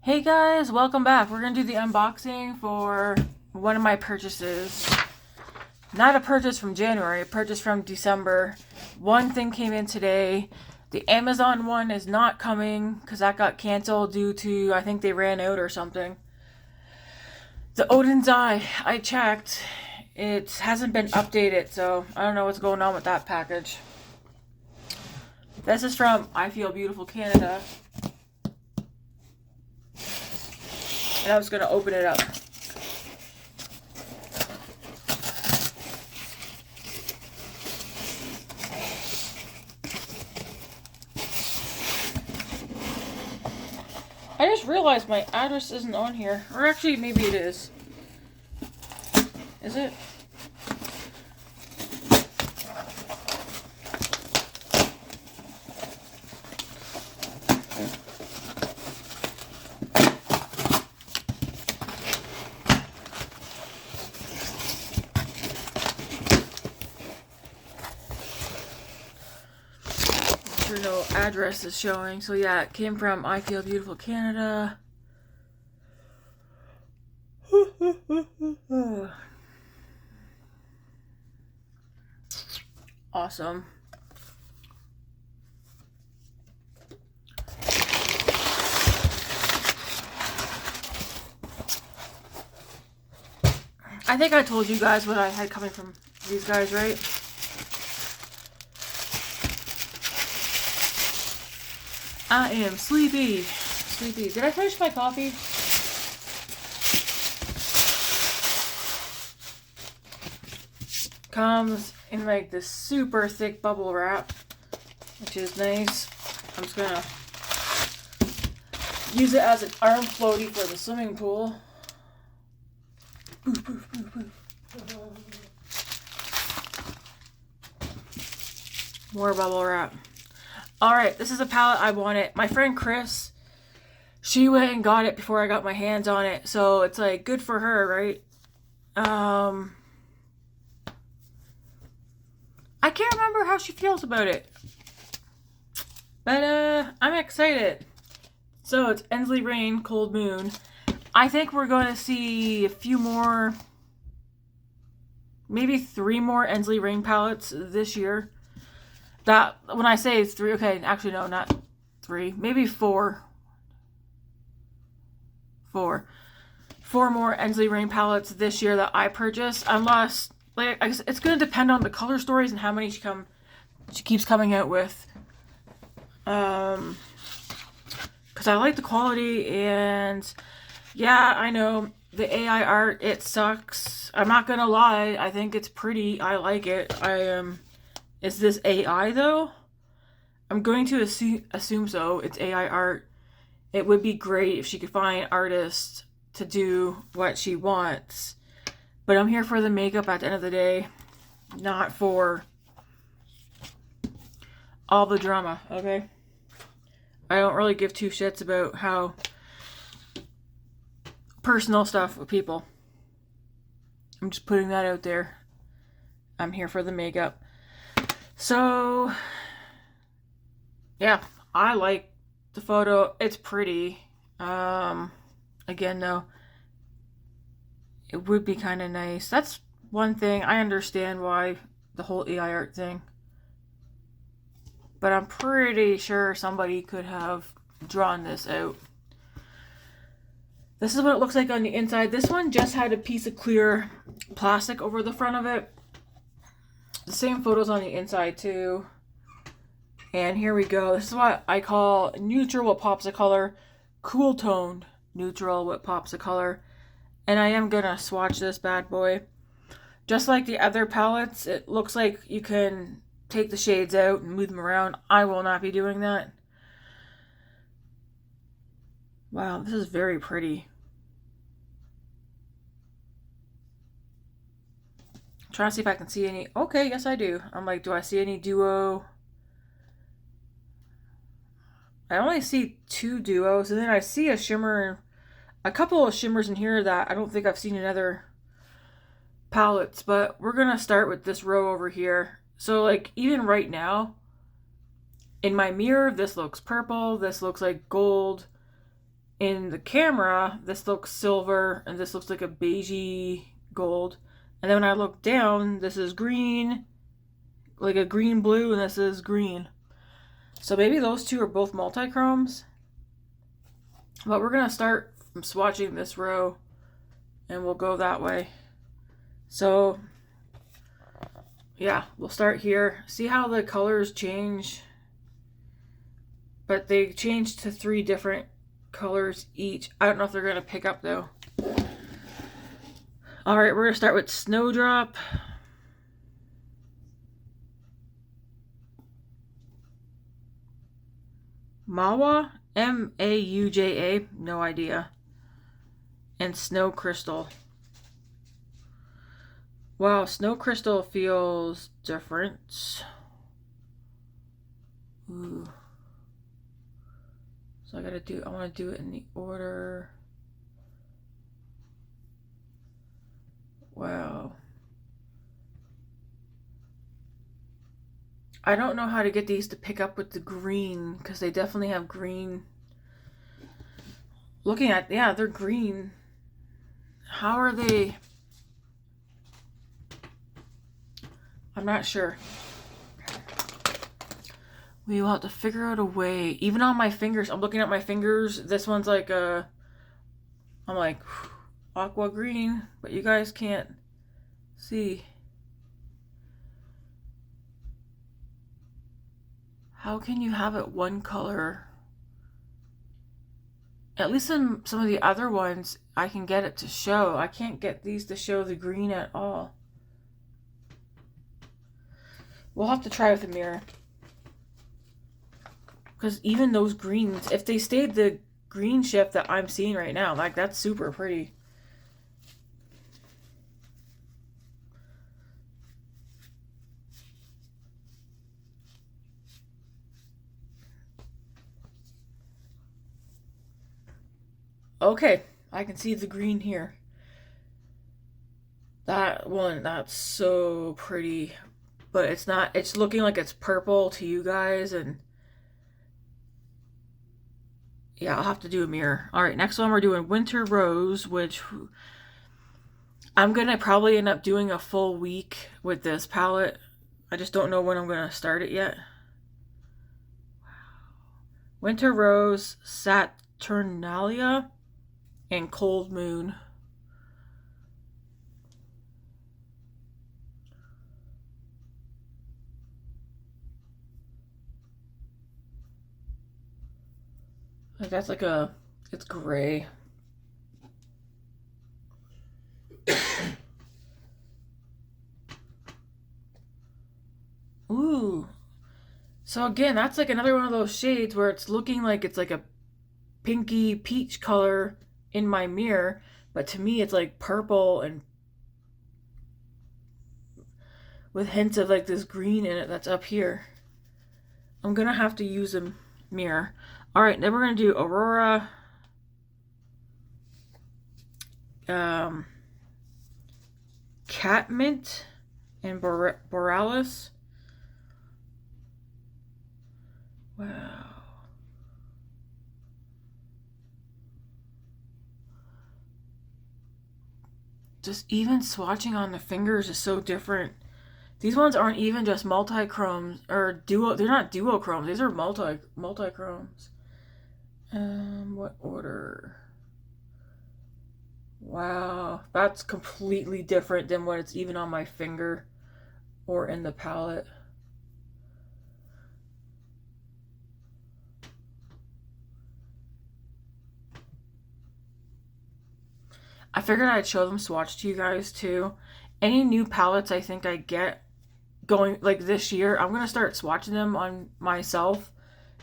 Hey guys, welcome back. We're gonna do the unboxing for one of my purchases. Not a purchase from January, a purchase from December. One thing came in today. The Amazon one is not coming because that got canceled due to, I think they ran out or something. The Odin's Eye, I checked. It hasn't been updated, so I don't know what's going on with that package. This is from I Feel Beautiful Canada. And I was going to open it up. I just realized my address isn't on here. Or actually, maybe it is. Is it? No address is showing. So yeah, it came from I Feel Beautiful Canada. Awesome. I think I told you guys what I had coming from these guys, right? I am sleepy. Sleepy. Did I finish my coffee? Comes in like this super thick bubble wrap, which is nice. I'm just gonna use it as an arm floaty for the swimming pool. Boof, boof, boof, boof. More bubble wrap. Alright, this is a palette I wanted. My friend Chris, she went and got it before I got my hands on it. So it's like good for her, right? I can't remember how she feels about it. But I'm excited. So it's Ensleyreign Coldmoon. I think we're going to see a few more, maybe 3 more Ensleyreign palettes this year. That, when I say 3, okay, actually no, not 3, maybe 4. 4 more Ensleyreign palettes this year that I purchased. Unless, like, I guess it's going to depend on the color stories and how many she keeps coming out with. Because I like the quality, and yeah, I know the AI art, it sucks. I'm not going to lie, I think it's pretty. I like it. Is this AI though? I'm going to assume so. It's AI art. It would be great if she could find artists to do what she wants. But I'm here for the makeup at the end of the day. Not for all the drama, okay? I don't really give 2 shits about how personal stuff with people. I'm just putting that out there. I'm here for the makeup. So, yeah, I like the photo. It's pretty. Again, though, it would be kind of nice. That's one thing. I understand why the whole AI art thing. But I'm pretty sure somebody could have drawn this out. This is what it looks like on the inside. This one just had a piece of clear plastic over the front of it. The same photos on the inside too. And here we go. This is what I call neutral with pops of color. Cool toned neutral with pops of color. And I am gonna swatch this bad boy. Just like the other palettes, it looks like you can take the shades out and move them around. I will not be doing that. Wow, this is very pretty. Trying to see if I can see any. Okay, yes I do. I'm like, do I see any duo? I only see 2 duos, and then I see a shimmer, a couple of shimmers in here that I don't think I've seen in other palettes. But we're gonna start with this row over here. So like even right now, in my mirror, this looks purple. This looks like gold. in the camera, this looks silver and this looks like a beigey gold. And then when I look down, this is green, like a green blue, and this is green. So maybe those two are both multi-chromes. But we're going to start from swatching this row and we'll go that way. So yeah, we'll start here. See how the colors change? But they changed to 3 different colors each. I don't know if they're going to pick up though. Alright, we're going to start with Snowdrop. Mawa? M-A-U-J-A? No idea. And Snow Crystal. Wow, Snow Crystal feels different. Ooh. So I want to do it in the order. Wow. I don't know how to get these to pick up with the green, because they definitely have green. Looking at, yeah, they're green. How are they? I'm not sure. We will have to figure out a way. Even on my fingers, I'm looking at my fingers. This one's like I'm like aqua green, but you guys can't see. How can you have it one color? At least in some of the other ones, I can get it to show. I can't get these to show the green at all. We'll have to try with a mirror. Because even those greens, if they stayed the green shift that I'm seeing right now, like that's super pretty. Okay, I can see the green here. That one, that's so pretty. But it's not, it's looking like it's purple to you guys, and yeah, I'll have to do a mirror. Alright, next one we're doing Winter Rose, which I'm gonna probably end up doing a full week with this palette. I just don't know when I'm gonna start it yet. Winter Rose, Saturnalia, and Cold Moon. Like that's like it's gray. Ooh. So again, that's like another one of those shades where it's looking like it's like a pinky peach color in my mirror, but to me it's like purple and with hints of like this green in it that's up here. I'm gonna have to use a mirror. Alright, then we're gonna do Aurora, Catmint, and Borealis. Wow. Just even swatching on the fingers is so different. These ones aren't even just multi-chromes or duo. They're not duochromes. These are multi-chromes. What order? Wow, that's completely different than what it's even on my finger or in the palette. I figured I'd show them swatch to you guys too. Any new palettes I think I get going like this year, I'm gonna start swatching them on myself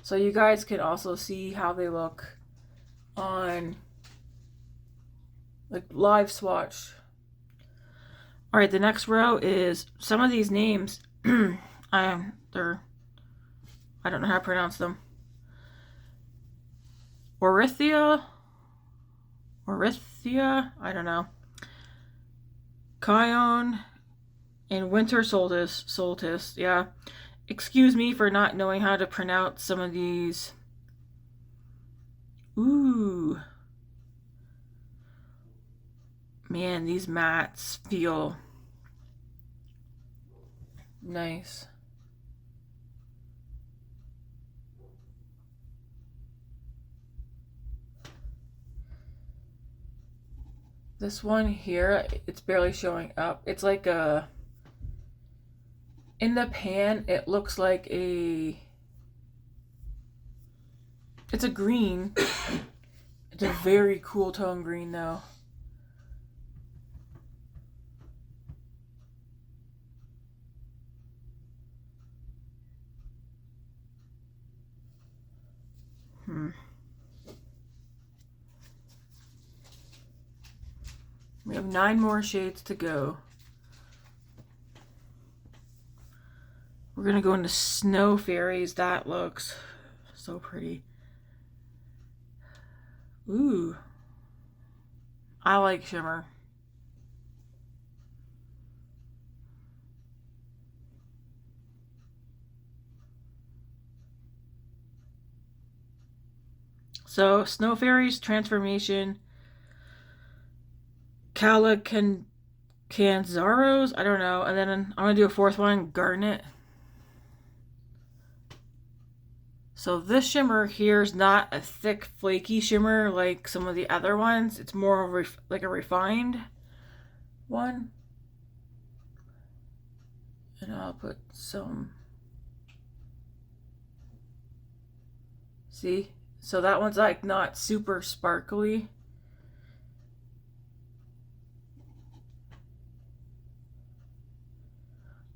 so you guys can also see how they look on like live swatch. All right, the next row is some of these names. I don't know how to pronounce them. Orithia, I don't know. Kion and Winter Solstice, yeah. Excuse me for not knowing how to pronounce some of these. Ooh. Man, these mattes feel nice. This one here, it's barely showing up. It's like a, in the pan, it looks like a, it's a green. It's a very cool tone green though. We have 9 more shades to go. We're gonna go into Snow Fairies. That looks so pretty. Ooh. I like shimmer. So, Snow Fairies, Transformation, Canzaros, I don't know. And then I'm going to do a 4th one, Garnet. So this shimmer here is not a thick, flaky shimmer like some of the other ones. It's more like a refined one. And I'll put some... See? So that one's like not super sparkly.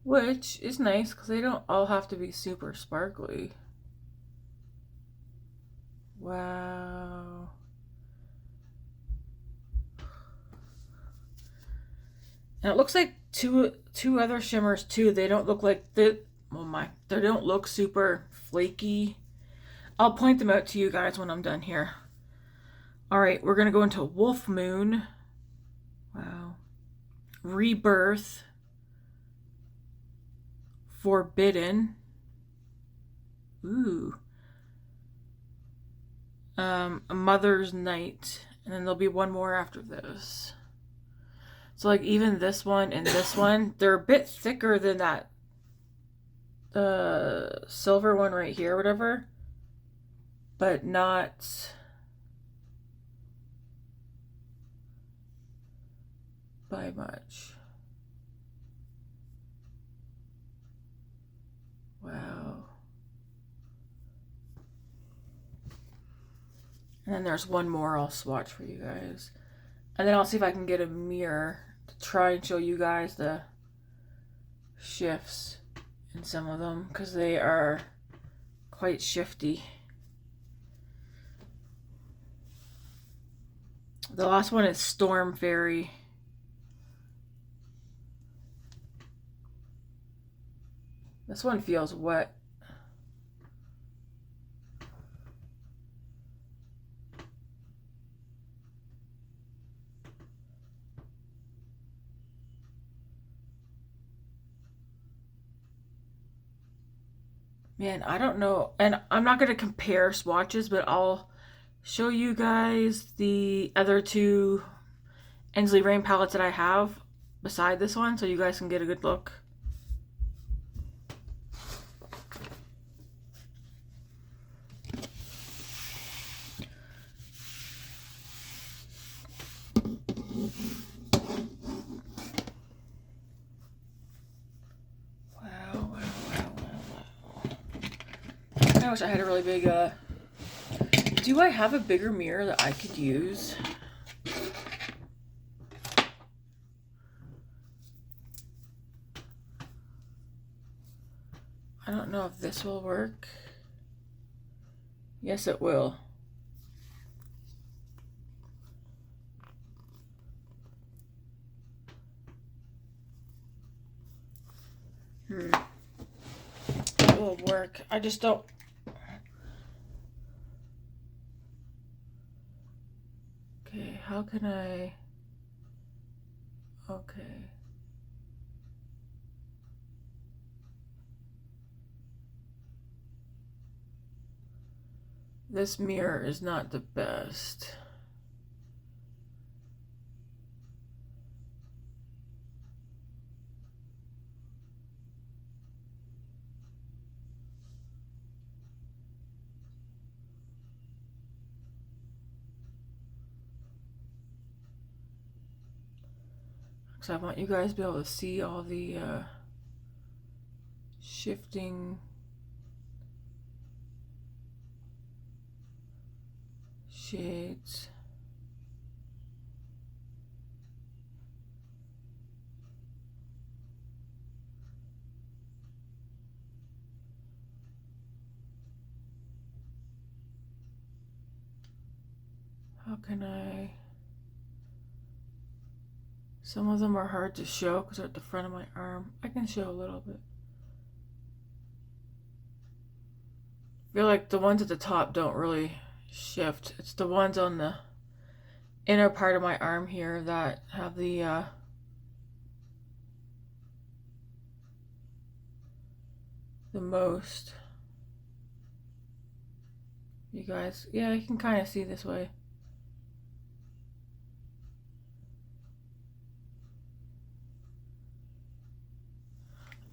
Which is nice because they don't all have to be super sparkly. Wow. And it looks like two other shimmers too. They don't look like they don't look super flaky. I'll point them out to you guys when I'm done here. All right, we're gonna go into Wolf Moon. Wow. Rebirth. Forbidden. Ooh. A Mother's Night. And then there'll be one more after this. So like even this one and this one, they're a bit thicker than that silver one right here, whatever. But not by much. Wow. And then there's one more I'll swatch for you guys. And then I'll see if I can get a mirror to try and show you guys the shifts in some of them because they are quite shifty. The last one is Storm Fairy. This one feels wet. Man, I don't know. And I'm not going to compare swatches, but I'll show you guys the other 2 Ensleyreign palettes that I have beside this one so you guys can get a good look. I wish I had a really big, do I have a bigger mirror that I could use? I don't know if this will work. Yes, it will. It will work. I just don't... Okay, how can I... Okay. This mirror is not the best. because I want you guys to be able to see all the shifting shades. How can I... Some of them are hard to show because they're at the front of my arm. I can show a little bit. I feel like the ones at the top don't really shift. It's the ones on the inner part of my arm here that have the most. You guys, yeah, you can kind of see this way.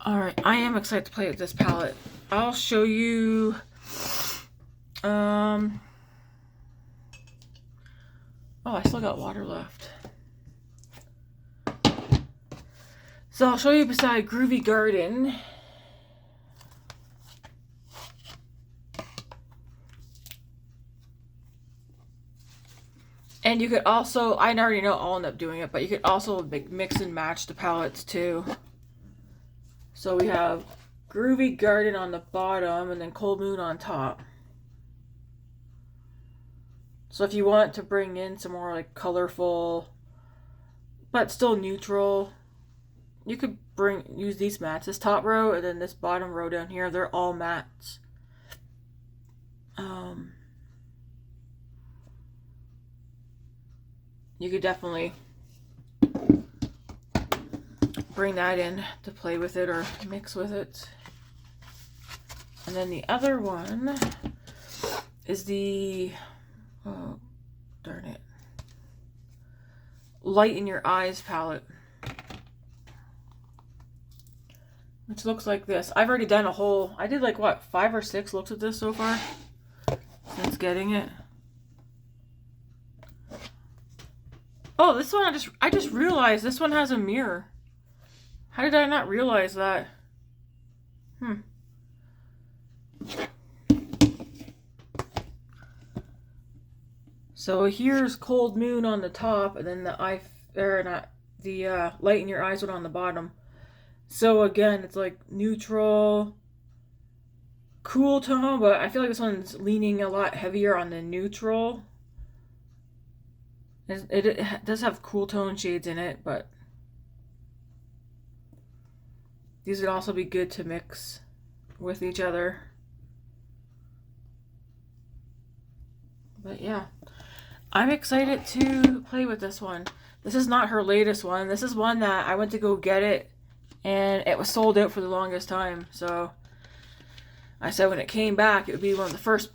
Alright, I am excited to play with this palette. I'll show you oh, I still got water left. So I'll show you beside Groovy Garden. And you could also, I already know I'll end up doing it, but you could also mix and match the palettes too. So we have Groovy Garden on the bottom and then Coldmoon on top. So if you want to bring in some more like colorful, but still neutral, you could use these mattes. This top row and then this bottom row down here, they're all mattes. You could definitely bring that in to play with it or mix with it. And then the other one is the, oh darn it, Light in Your Eyes palette, which looks like this. I've already done a whole, I did like what, 5 or 6 looks at this so far since getting it. Oh, this one I just realized this one has a mirror. How did I not realize that? So here's Coldmoon on the top, and then the Light in Your Eyes one on the bottom. So again, it's like neutral, cool tone, but I feel like this one's leaning a lot heavier on the neutral. It does have cool tone shades in it, but these would also be good to mix with each other. But yeah, I'm excited to play with this one. This is not her latest one. This is one that I went to go get it and it was sold out for the longest time. So I said when it came back, it would be one of the first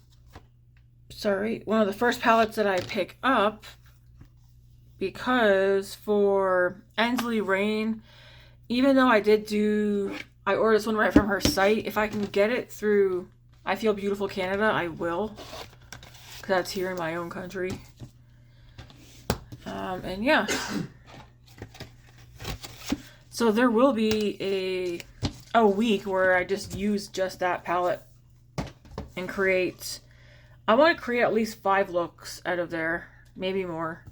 palettes that I pick up, because for Ensleyreign, even though I ordered this one right from her site, if I can get it through I Feel Beautiful Canada, I will, because that's here in my own country. And yeah, so there will be a week where I just use just that palette and create, I want to create at least 5 looks out of there, maybe more.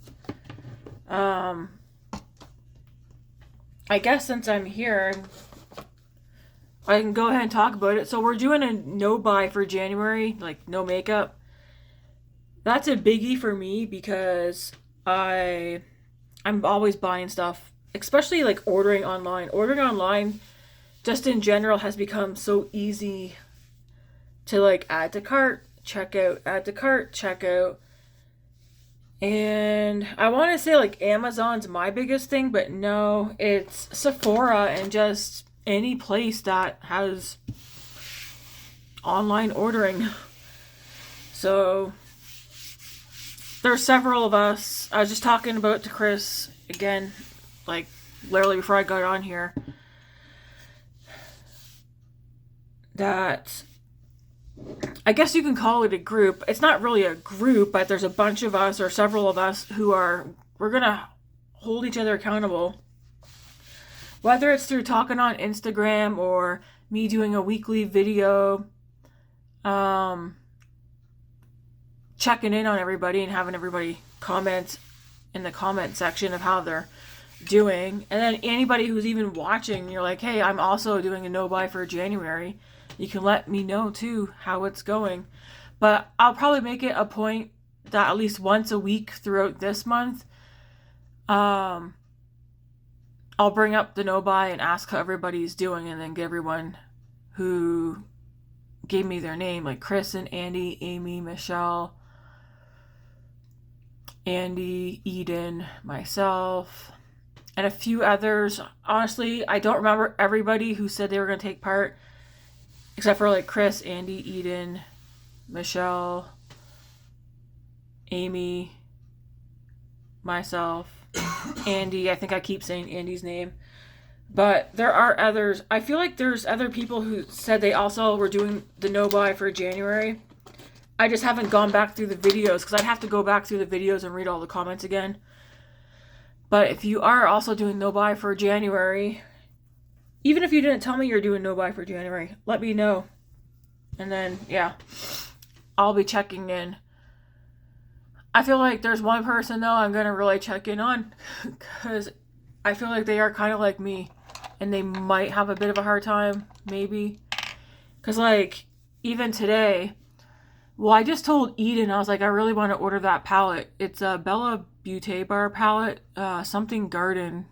I guess since I'm here, I can go ahead and talk about it. So we're doing a no buy for January, like no makeup. That's a biggie for me because I'm always buying stuff, especially like ordering online. Ordering online, just in general, has become so easy to like add to cart, check out, add to cart, check out. And I want to say like Amazon's my biggest thing, but no, it's Sephora and just any place that has online ordering. So there's several of us. I was just talking about to Chris again, like literally before I got on here, that I guess you can call it a group. It's not really a group, but there's a bunch of us or several of us who we're gonna hold each other accountable Whether it's through talking on Instagram or me doing a weekly video, checking in on everybody and having everybody comment in the comment section of how they're doing. And then anybody who's even watching, you're like, hey, I'm also doing a no buy for January. You can let me know too how it's going. But I'll probably make it a point that at least once a week throughout this month, I'll bring up the no buy and ask how everybody's doing, and then give everyone who gave me their name, like Chris and Andy, Amy, Michelle, Andy, Eden, myself, and a few others. Honestly, I don't remember everybody who said they were going to take part, except for like Chris, Andy, Eden, Michelle, Amy, myself, Andy. I think I keep saying Andy's name. But there are others. I feel like there's other people who said they also were doing the no buy for January. I just haven't gone back through the videos because I'd have to go back through the videos and read all the comments again. But if you are also doing no buy for January, even if you didn't tell me you're doing no buy for January, let me know. And then, yeah, I'll be checking in. I feel like there's one person, though, I'm going to really check in on because I feel like they are kind of like me and they might have a bit of a hard time, maybe. Because, like, even today, well, I just told Eden, I was like, I really want to order that palette. It's a Bella Beauty Bar palette, something garden.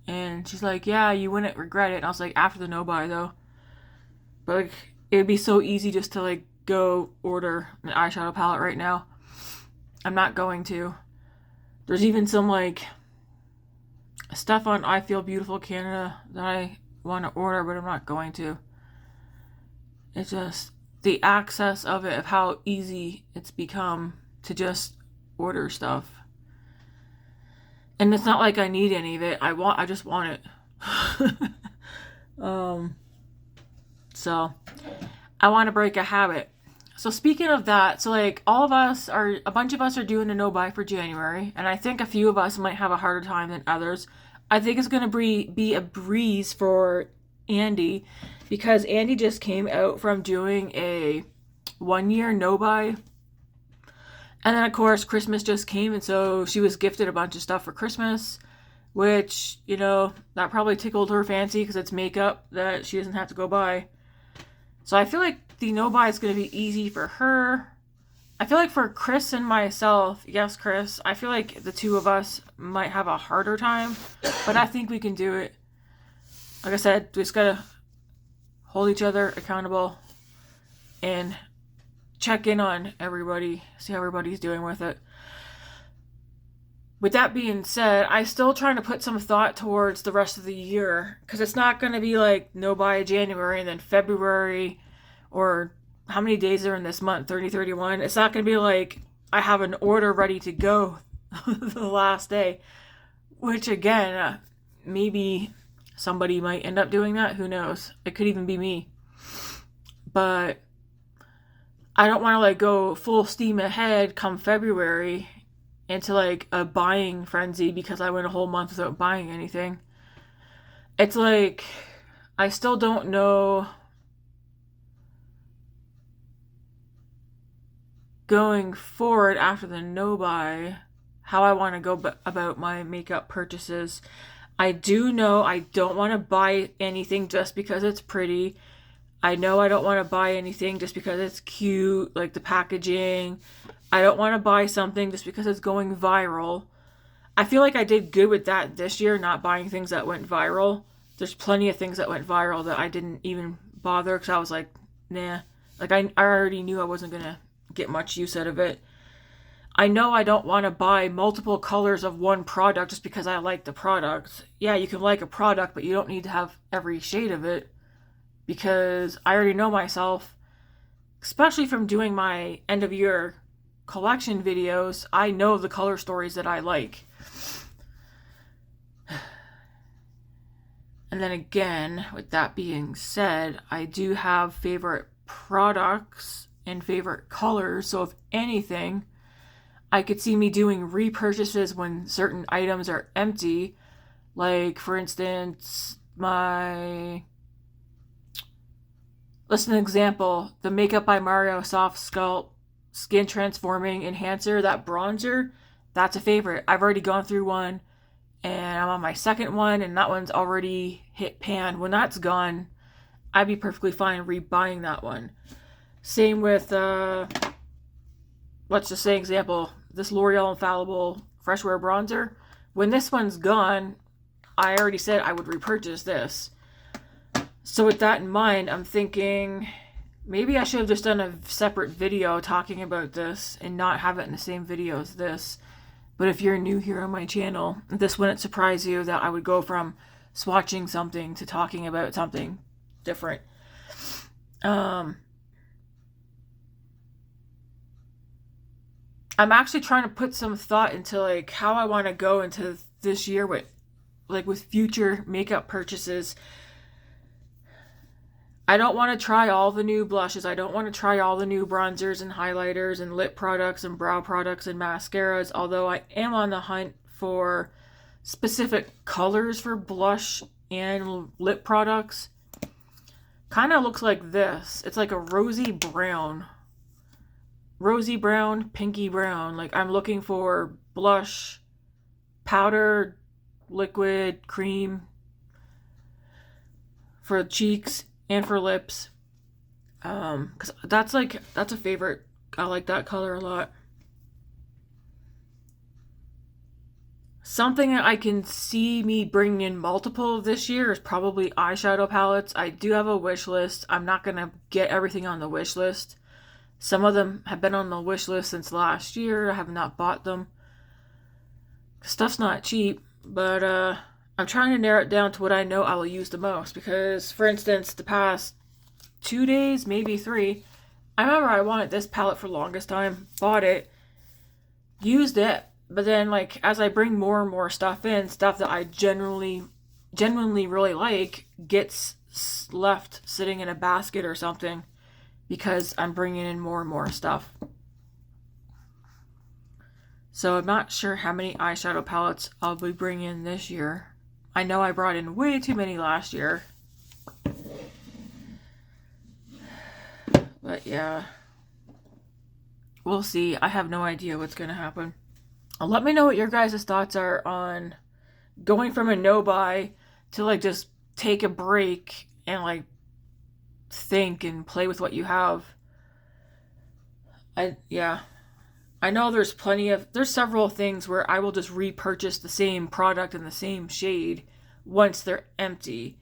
And she's like, yeah, you wouldn't regret it. And I was like, after the no buy, though. But, like, it would be so easy just to, like, go order an eyeshadow palette right now. I'm not going to. There's even some, like, stuff on I Feel Beautiful Canada that I want to order, but I'm not going to. It's just the access of it, of how easy it's become to just order stuff. And it's not like I need any of it. I just want it. So I want to break a habit. So speaking of that, so like a bunch of us are doing a no buy for January, and I think a few of us might have a harder time than others. I think it's going to be a breeze for Andy, because Andy just came out from doing a 1 year no buy. And then of course Christmas just came, and so she was gifted a bunch of stuff for Christmas, which, you know, that probably tickled her fancy because it's makeup that she doesn't have to go buy. So I feel like the no buy is going to be easy for her. I feel like for Chris and myself, yes, Chris, I feel like the two of us might have a harder time, but I think we can do it. Like I said, we just got to hold each other accountable and check in on everybody, see how everybody's doing with it. With that being said, I'm still trying to put some thought towards the rest of the year, because it's not going to be like no buy January and then February, or how many days are in this month, 30, 31. It's not going to be like I have an order ready to go the last day, which again, maybe somebody might end up doing that. Who knows? It could even be me. But I don't want to like go full steam ahead come February into like a buying frenzy because I went a whole month without buying anything. It's like I still don't know going forward after the no buy how I want to go about my makeup purchases. I do know I don't want to buy anything just because it's pretty. I know I don't want to buy anything just because it's cute, like the packaging. I don't want to buy something just because it's going viral. I feel like I did good with that this year, not buying things that went viral. There's plenty of things that went viral that I didn't even bother because I was like, nah. Like I already knew I wasn't going to get much use out of it. I know I don't want to buy multiple colors of one product just because I like the product. Yeah, you can like a product, but you don't need to have every shade of it, because I already know myself, especially from doing my end of year collection videos. I know the color stories that I like. And then again, with that being said, I do have favorite products and favorite colors. So if anything, I could see me doing repurchases when certain items are empty. Like, for instance, let's an example, the Makeup by Mario Soft Sculpt Skin Transforming Enhancer, that bronzer, that's a favorite. I've already gone through one, and I'm on my second one, and that one's already hit pan. When that's gone, I'd be perfectly fine rebuying that one. Same with, let's just say example, this L'Oreal Infallible Fresh Wear Bronzer. When this one's gone, I already said I would repurchase this. So with that in mind, I'm thinking maybe I should have just done a separate video talking about this and not have it in the same video as this. But if you're new here on my channel, this wouldn't surprise you that I would go from swatching something to talking about something different. I'm actually trying to put some thought into like how I want to go into this year with future makeup purchases. I don't want to try all the new blushes. I don't want to try all the new bronzers and highlighters and lip products and brow products and mascaras, although I am on the hunt for specific colors for blush and lip products. Kind of looks like this. It's like a rosy brown, pinky brown. Like, I'm looking for blush, powder, liquid, cream for cheeks and for lips, because that's a favorite. I like that color a lot. Something that I can see me bringing in multiple this year is probably eyeshadow palettes. I do have a wish list. I'm not gonna get everything on the wish list. Some of them have been on the wish list since last year. I have not bought them. Stuff's not cheap, but I'm trying to narrow it down to what I know I will use the most. Because, for instance, the past 2 days, maybe 3, I remember I wanted this palette for the longest time, bought it, used it, but then, like, as I bring more and more stuff in, stuff that I genuinely really like gets left sitting in a basket or something because I'm bringing in more and more stuff. So I'm not sure how many eyeshadow palettes I'll be bringing in this year. I know I brought in way too many last year. But yeah, we'll see. I have no idea what's going to happen. Let me know what your guys' thoughts are on going from a no-buy to like just take a break and like think and play with what you have. I know there's several things where I will just repurchase the same product in the same shade once they're empty.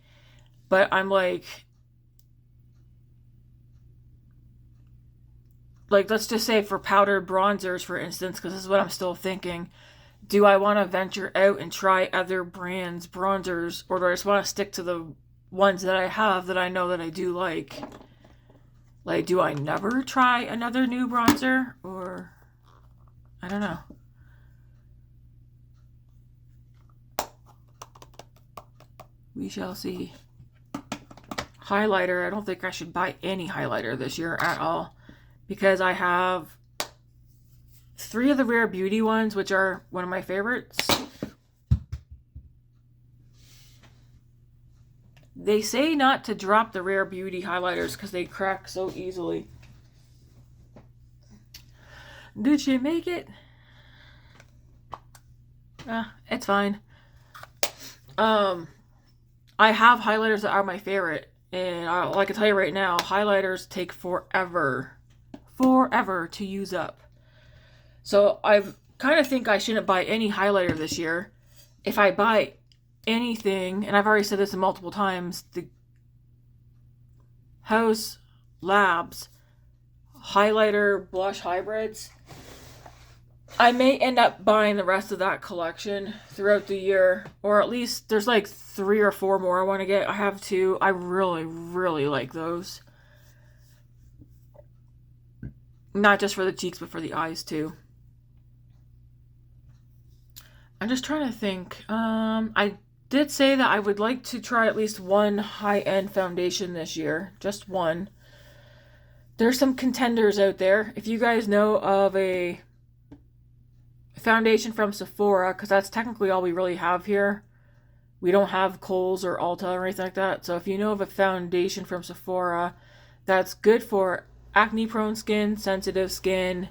But I'm like, let's just say for powdered bronzers, for instance, because this is what I'm still thinking. Do I want to venture out and try other brands' bronzers, or do I just want to stick to the ones that I have that I know that I do like? Like, do I never try another new bronzer? Or, I don't know. We shall see. Highlighter, I don't think I should buy any highlighter this year at all. Because I have 3 of the Rare Beauty ones, which are one of my favorites. They say not to drop the Rare Beauty highlighters because they crack so easily. Did she make it? It's fine. I have highlighters that are my favorite. And I can tell you right now, highlighters take forever to use up. So I kind of think I shouldn't buy any highlighter this year. If I buy anything, and I've already said this multiple times, the House Labs highlighter blush hybrids, I may end up buying the rest of that collection throughout the year, or at least there's like 3 or 4 more I want to get. I have 2. I really like those. Not just for the cheeks, but for the eyes too. I'm just trying to think. I did say that I would like to try at least one high-end foundation this year. Just one. There's some contenders out there. If you guys know of a foundation from Sephora, because that's technically all we really have here, We don't have Kohl's or Ulta or anything like that. So if you know of a foundation from Sephora that's good for acne prone skin, sensitive skin,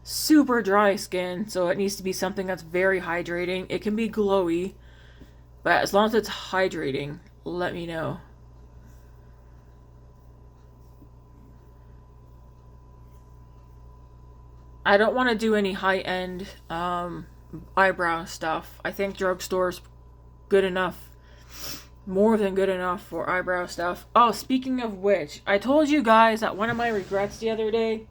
super dry skin, so it needs to be something that's very hydrating. It can be glowy, but as long as it's hydrating, let me know. I don't want to do any high-end eyebrow stuff. I think drugstore's good enough. More than good enough for eyebrow stuff. Oh, speaking of which, I told you guys that one of my regrets the other day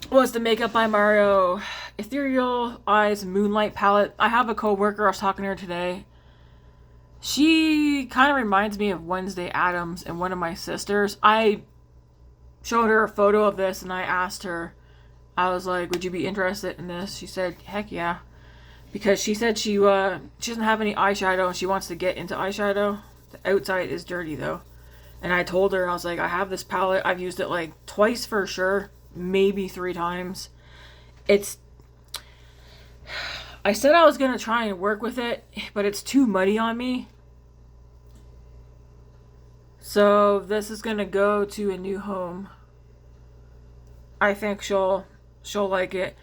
was the Makeup by Mario Ethereal Eyes Moonlight Palette. I have a co-worker, I was talking to her today. She kind of reminds me of Wednesday Addams and one of my sisters. I showed her a photo of this and I asked her, I was like, would you be interested in this? She said, heck yeah. Because she said she doesn't have any eyeshadow and she wants to get into eyeshadow. The outside is dirty though. And I told her, I was like, I have this palette. I've used it like twice for sure. Maybe 3 times. I said I was going to try and work with it, but it's too muddy on me. So this is going to go to a new home. I think she'll like it.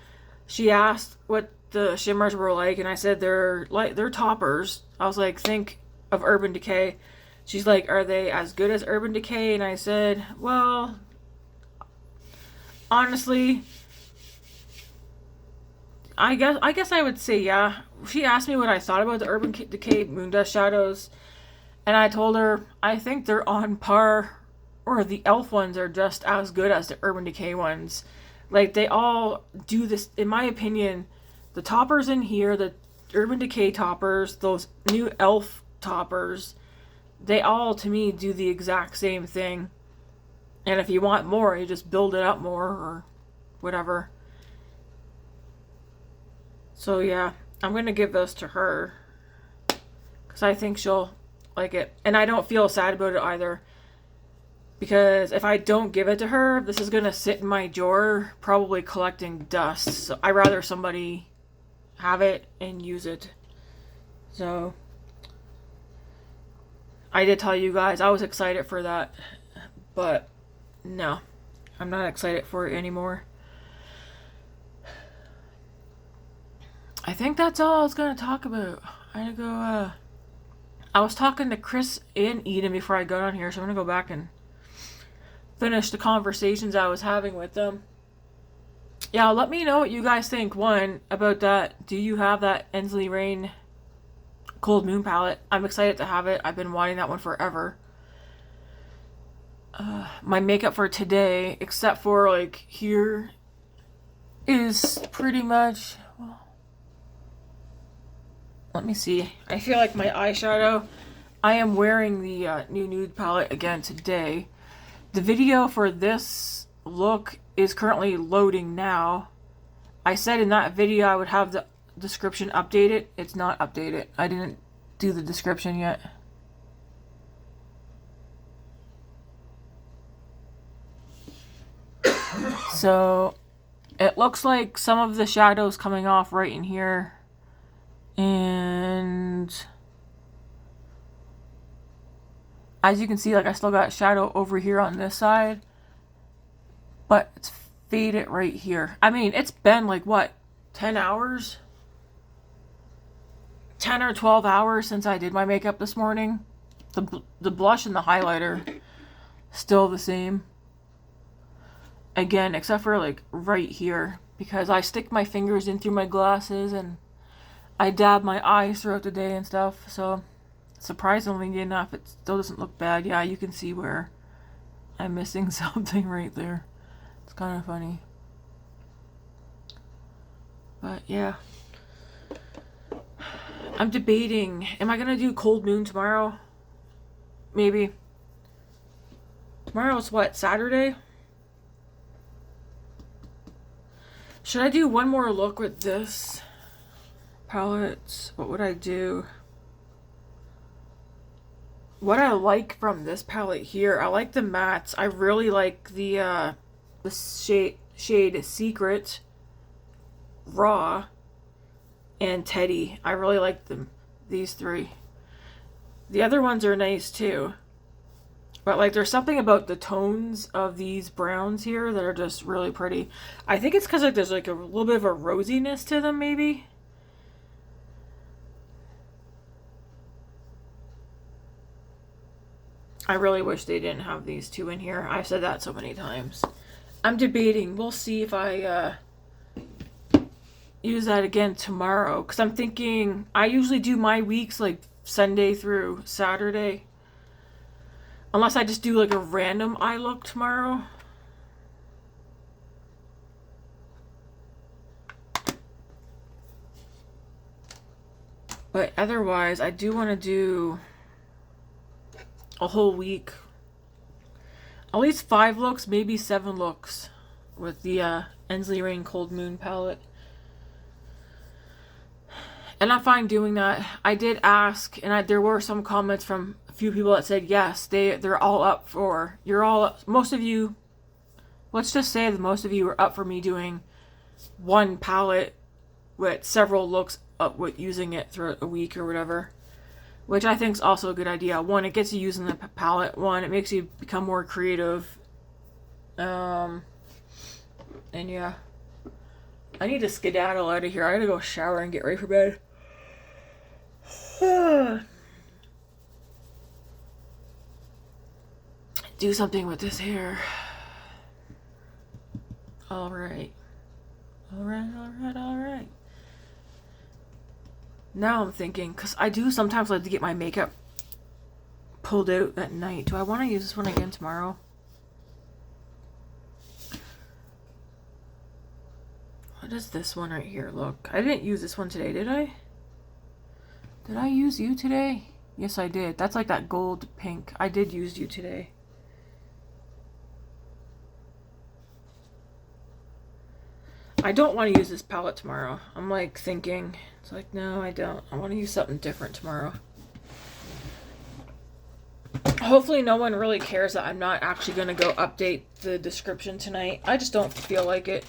She asked what the shimmers were like, and I said they're toppers. I was like, think of Urban Decay. She's like, are they as good as Urban Decay? And I said, well, honestly, I guess I would say yeah. She asked me what I thought about the Urban Decay Moondust shadows, and I told her I think they're on par, or the e.l.f. ones are just as good as the Urban Decay ones. Like, they all do this, in my opinion. The toppers in here, the Urban Decay toppers, those new e.l.f. toppers, they all, to me, do the exact same thing. And if you want more, you just build it up more, or whatever. So yeah, I'm going to give this to her, because I think she'll like it. And I don't feel sad about it either, because if I don't give it to her, this is going to sit in my drawer, probably collecting dust. So I'd rather somebody have it and use it. So I did tell you guys I was excited for that, but no, I'm not excited for it anymore. I think that's all I was going to talk about. I had to go, I was talking to Chris and Eden before I got on here, so I'm going to go back and finish the conversations I was having with them. Yeah, let me know what you guys think. One, about that. Do you have that Ensleyreign Coldmoon Palette? I'm excited to have it. I've been wanting that one forever. My makeup for today, except for like here, is pretty much... Let me see. I feel like my eyeshadow... I am wearing the new nude palette again today. The video for this look is currently loading now. I said in that video I would have the description updated. It's not updated. I didn't do the description yet. So it looks like some of the shadows coming off right in here. And as you can see, like, I still got shadow over here on this side, but it's faded right here. I mean, it's been like, what, 10 hours? 10 or 12 hours since I did my makeup this morning. The blush and the highlighter still the same. Again, except for like right here, because I stick my fingers in through my glasses and I dab my eyes throughout the day and stuff, so surprisingly enough, it still doesn't look bad. Yeah, you can see where I'm missing something right there. It's kind of funny. But yeah. I'm debating, am I going to do Cold Moon tomorrow? Maybe. Tomorrow's what, Saturday? Should I do one more look with this palette? What would I do? What I like from this palette here, I like the mattes. I really like the shade Secret. Raw, and Teddy. I really like them, these three. The other ones are nice too. But like there's something about the tones of these browns here that are just really pretty. I think it's because like there's like a little bit of a rosiness to them maybe. I really wish they didn't have these two in here. I've said that so many times. I'm debating. We'll see if I use that again tomorrow. Because I'm thinking I usually do my weeks like Sunday through Saturday. Unless I just do like a random eye look tomorrow. But otherwise, I do want to do a whole week. At least 5 looks, maybe 7 looks with the Ensleyreign Coldmoon Palette. And I'm fine doing that. I did ask, and there were some comments from a few people that said yes, they're all up for, most of you, let's just say that most of you are up for me doing one palette with several looks up with using it throughout a week or whatever. Which I think is also a good idea. One, it gets you using the palette. One, it makes you become more creative. And yeah. I need to skedaddle out of here. I gotta go shower and get ready for bed. Do something with this hair. Alright. Alright. Now I'm thinking, because I do sometimes like to get my makeup pulled out at night. Do I want to use this one again tomorrow? What does this one right here look? I didn't use this one today, did I? Did I use you today? Yes, I did. That's like that gold pink. I did use you today. I don't want to use this palette tomorrow. I'm like thinking, it's like, no, I don't. I want to use something different tomorrow. Hopefully no one really cares that I'm not actually going to go update the description tonight. I just don't feel like it.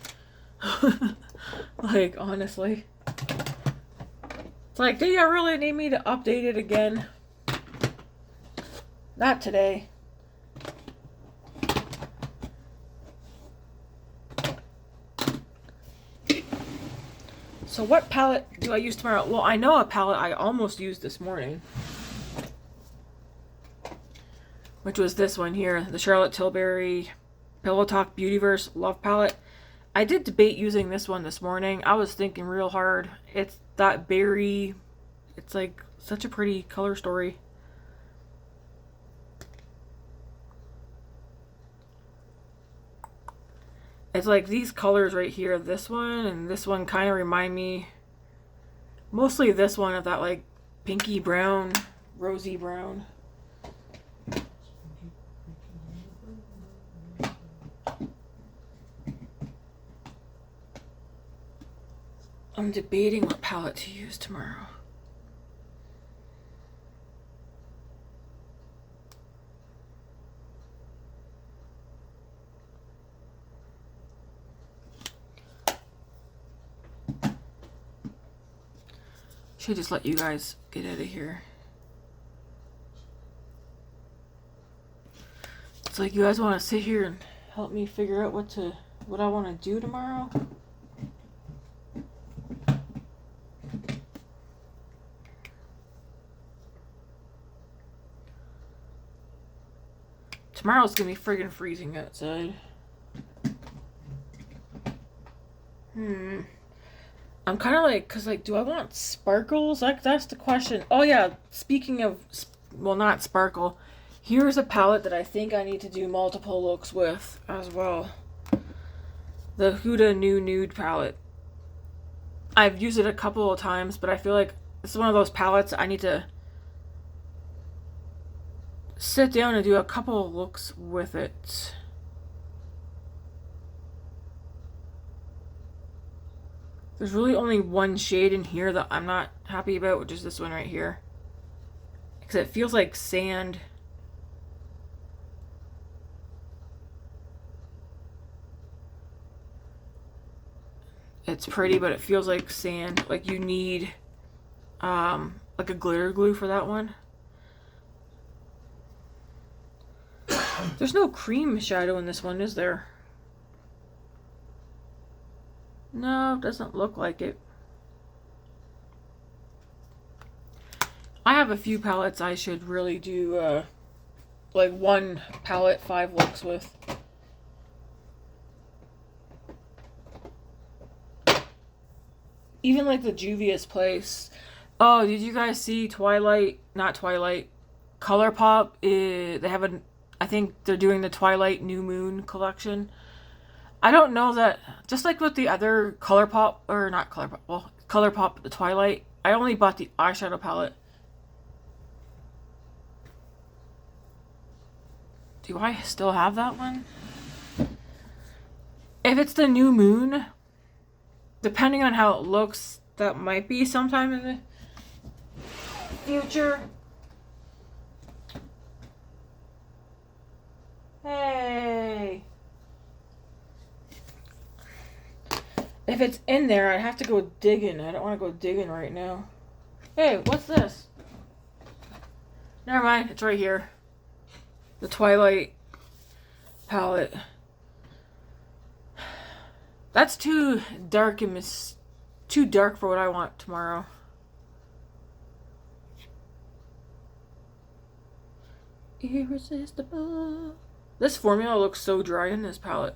Like, honestly. It's like, do you really need me to update it again? Not today. So what palette do I use tomorrow? Well, I know a palette I almost used this morning. Which was this one here. The Charlotte Tilbury Pillow Talk Beautyverse Love Palette. I did debate using this one this morning. I was thinking real hard. It's that berry. It's like such a pretty color story. It's like these colors right here, this one and this one kind of remind me, mostly this one, of that like pinky brown, rosy brown. I'm debating what palette to use tomorrow. Should just let you guys get out of here. It's like you guys want to sit here and help me figure out what I want to do tomorrow. Tomorrow's gonna be friggin' freezing outside. I'm kind of like, because, like, do I want sparkles? Like, that's the question. Oh, yeah, speaking of, well, not sparkle, here's a palette that I think I need to do multiple looks with as well. The Huda New Nude palette. I've used it a couple of times, but I feel like it's one of those palettes I need to sit down and do a couple of looks with it. There's really only one shade in here that I'm not happy about, which is this one right here. Because it feels like sand. It's pretty, but it feels like sand. Like you need like a glitter glue for that one. There's no cream shadow in this one, is there? No, it doesn't look like it. I have a few palettes I should really do like one palette 5 looks with. Even like the Juvia's Place. Oh, did you guys see Twilight? Not Twilight. ColourPop. They have a. I think they're doing the Twilight New Moon collection. I don't know that. Just like with the other ColourPop, or not ColourPop. Well, ColourPop the Twilight. I only bought the eyeshadow palette. Do I still have that one? If it's the New Moon, depending on how it looks, that might be sometime in the future. Hey. If it's in there, I'd have to go digging. I don't want to go digging right now. Hey, what's this? Never mind, it's right here. The Twilight palette. That's too dark and too dark for what I want tomorrow. Irresistible. This formula looks so dry in this palette.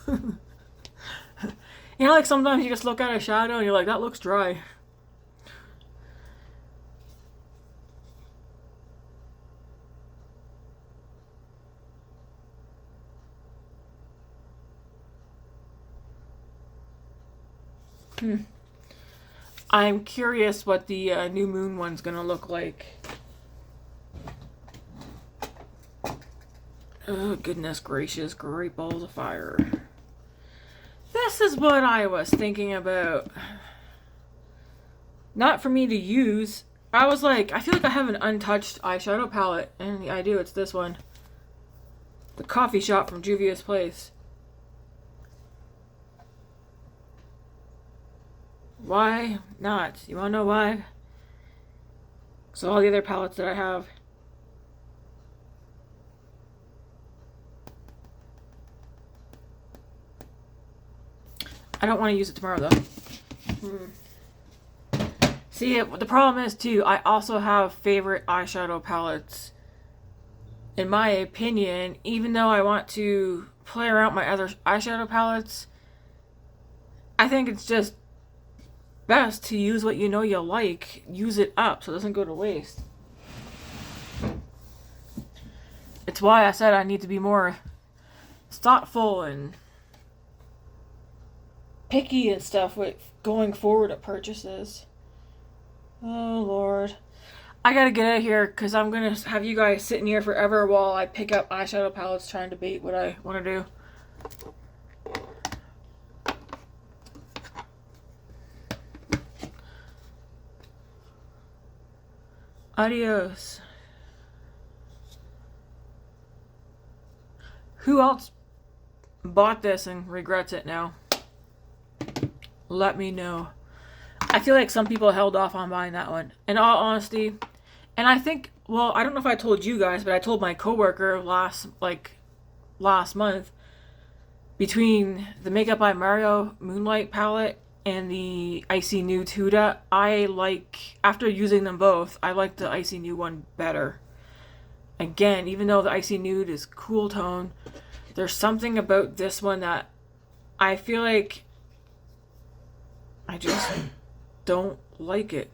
You know, like sometimes you just look at a shadow and you're like, that looks dry. I'm curious what the New Moon one's gonna look like. Oh, goodness gracious, great balls of fire. This is what I was thinking about. Not for me to use. I was like, I feel like I have an untouched eyeshadow palette, and I do, it's this one. The Coffee Shop from Juvia's Place. Why not? You wanna know why? So all the other palettes that I have. I don't want to use it tomorrow though. See, the problem is too, I also have favorite eyeshadow palettes. In my opinion, even though I want to play around my other eyeshadow palettes, I think it's just best to use what you know you like. Use it up so it doesn't go to waste. It's why I said I need to be more thoughtful and picky and stuff with going forward at purchases. Oh Lord, I gotta get out of here because I'm gonna have you guys sitting here forever while I pick up eyeshadow palettes trying to debate what I want to do. Adios. Who else bought this and regrets it now? Let me know. I feel like some people held off on buying that one. In all honesty, and I think, well, I don't know if I told you guys, but I told my coworker last month, between the Makeup by Mario Moonlight palette and the Icy Nude Huda, after using them both, I like the Icy Nude one better. Again, even though the Icy Nude is cool tone, there's something about this one that I feel like I just don't like it.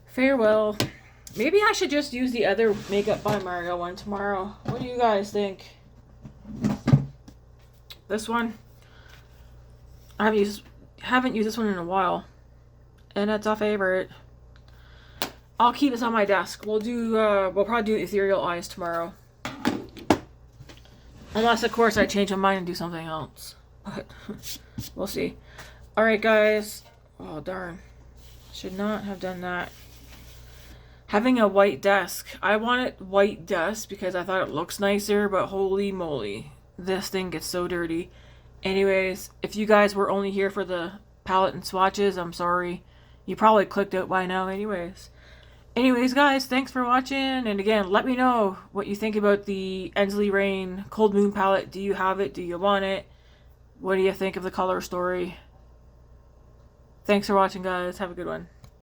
Farewell. Maybe I should just use the other Makeup by Mario one tomorrow. What do you guys think? This one? I haven't used this one in a while. And it's a favorite. I'll keep this on my desk. We'll probably do Ethereal Eyes tomorrow. Unless, of course, I change my mind and do something else. But we'll see. Alright, guys. Oh, darn. Should not have done that. having a white desk. I wanted white desk because I thought it looks nicer, but holy moly, this thing gets so dirty. Anyways, if you guys were only here for the palette and swatches, I'm sorry. You probably clicked out by now anyways, guys, thanks for watching. And again, let me know what you think about the Ensleyreign Coldmoon Palette. Do you have it? Do you want it? What do you think of the color story? Thanks for watching, guys. Have a good one.